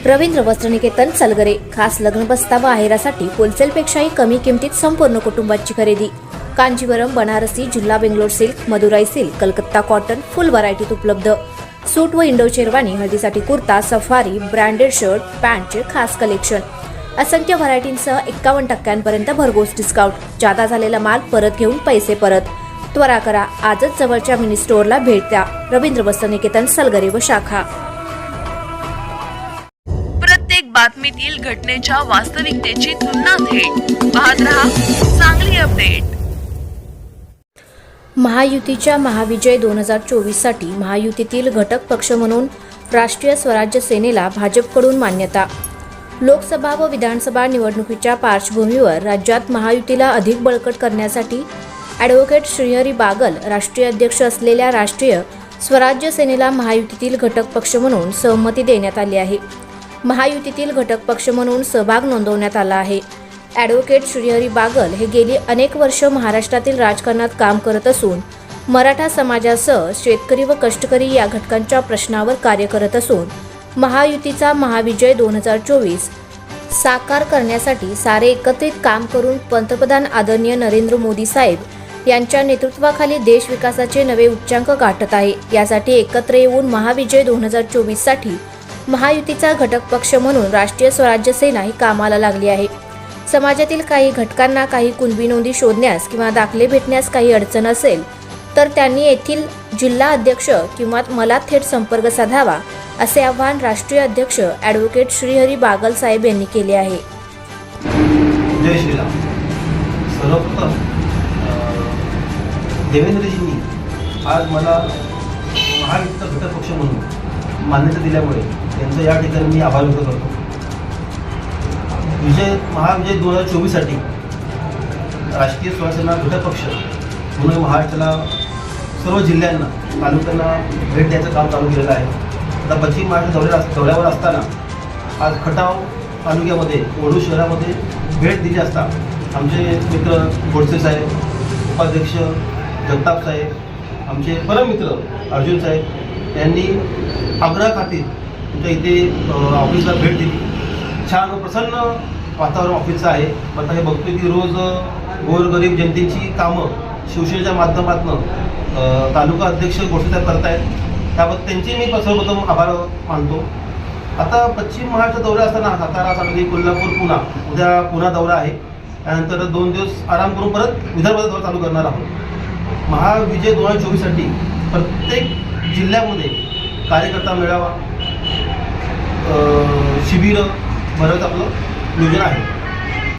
रवींद्र वस्त्रनिकेतन सलगरे खास लग्न बस्ता व आहेरासाठी होलसेलपेक्षाही कमी किमतीत संपूर्ण कुटुंबाची खरेदी। कांजीवरम, बनारसी, जिल्हा Bangalore silk, Madurai silk, Calcutta cotton full व्हरायटीत उपलब्ध। सूट व इंडो शेरवानी, हळदीसाठी कुर्ता, सफारी, ब्रँडेड शर्ट, पॅन्टचे खास कलेक्शन। असंख्य व्हरायटींसह 51% भरघोस डिस्काउंट। जादा झालेला माल परत घेऊन पैसे परत। त्वरा करा, आजच जवळच्या मिनी स्टोअरला भेट द्या। रवींद्र वस्त्रनिकेतन सलगरे व शाखा। प्रत्येक बातमीतील घटनेच्या वास्तविकतेची तुलना थेट पाहत रहा चांगली अपडेट। महायुतीच्या महाविजय 2024 साठी महायुतीतील घटक पक्ष म्हणून राष्ट्रीय स्वराज्य सेनेला भाजपकडून मान्यता। लोकसभा व विधानसभा निवडणुकीच्या पार्श्वभूमीवर राज्यात महायुतीला अधिक बळकट करण्यासाठी ॲडव्होकेट श्रीहरी बागल राष्ट्रीय अध्यक्ष असलेल्या राष्ट्रीय स्वराज्य सेनेला महायुतीतील घटक पक्ष म्हणून सहमती देण्यात आली आहे। महायुतीतील घटक पक्ष म्हणून सहभाग नोंदवण्यात आला आहे। ॲडव्होकेट श्रीहरी बागल हे गेली अनेक वर्ष महाराष्ट्रातील राजकारणात काम करत असून मराठा समाजासह शेतकरी व कष्टकरी या घटकांच्या प्रश्नावर कार्य करत असून महायुतीचा महाविजय 2024 साकार करण्यासाठी सारे एकत्रित काम करून पंतप्रधान आदरणीय नरेंद्र मोदी साहेब यांच्या नेतृत्वाखाली देश विकासाचे नवे उच्चांक गाठत आहे। यासाठी एकत्र येऊन महाविजय 2024 साठी महायुतीचा घटक पक्ष म्हणून राष्ट्रीय स्वराज्य सेना ही कामाला लागली आहे। समाजातील काही घटकांना काही कुणबी नोंदी शोधण्यास किंवा दाखले भेटण्यास काही अडचण असेल तर त्यांनी येथील जिल्हा अध्यक्ष किंवा मला थेट संपर्क साधावा, असे आवाहन राष्ट्रीय अध्यक्ष ॲडव्होकेट श्रीहरी बागल साहेब यांनी केले आहे। जय श्रीराम। सर्वप्रथम देवेंद्रजींनी आज मला महायुतीचा घटक पक्ष म्हणून मान्यता दिल्यामुळे त्यांचं या ठिकाणी मी आभार व्यक्त करतो। महाविजय 2024 साठी राष्ट्रीय स्वराज्य सेना घटक पक्ष म्हणून महाराष्ट्राला सर्व जिल्ह्यांना, तालुक्यांना भेट द्यायचं काम चालू केलेलं आहे। आता पश्चिम महाराष्ट्र दौऱ्यावर असताना आज खटाव तालुक्यामध्ये वडू शहरामध्ये भेट दिली असता आमचे मित्र गोडसे साहेब, उपाध्यक्ष जगताप साहेब, आमचे परम मित्र अर्जुन साहेब यांनी आग्रहाखातीर तुमच्या इथे ऑफिसला भेट दिली। छान व प्रसन्न वातावरण ऑफिसचं आहे। आता हे बघतोय की रोज गोरगरीब जनतेची कामं शिवसेनेच्या माध्यमातून तालुका अध्यक्ष घोषित करतायत, त्याबद्दल त्यांचे मी सर्वप्रथम आभार मानतो। आता पश्चिम महाराष्ट्र दौरा असताना सातारा, सांगली, कोल्हापूर, पुणा, उद्या पुन्हा दौरा आहे। त्यानंतर 2 दिवस आराम करून परत विदर्भाचा दौरा चालू करणार आहोत। महाविजय 2024 साठी प्रत्येक जिल्ह्यामध्ये कार्यकर्ता मेळावा, शिबिरं भरवत आपलं नियोजन आहे।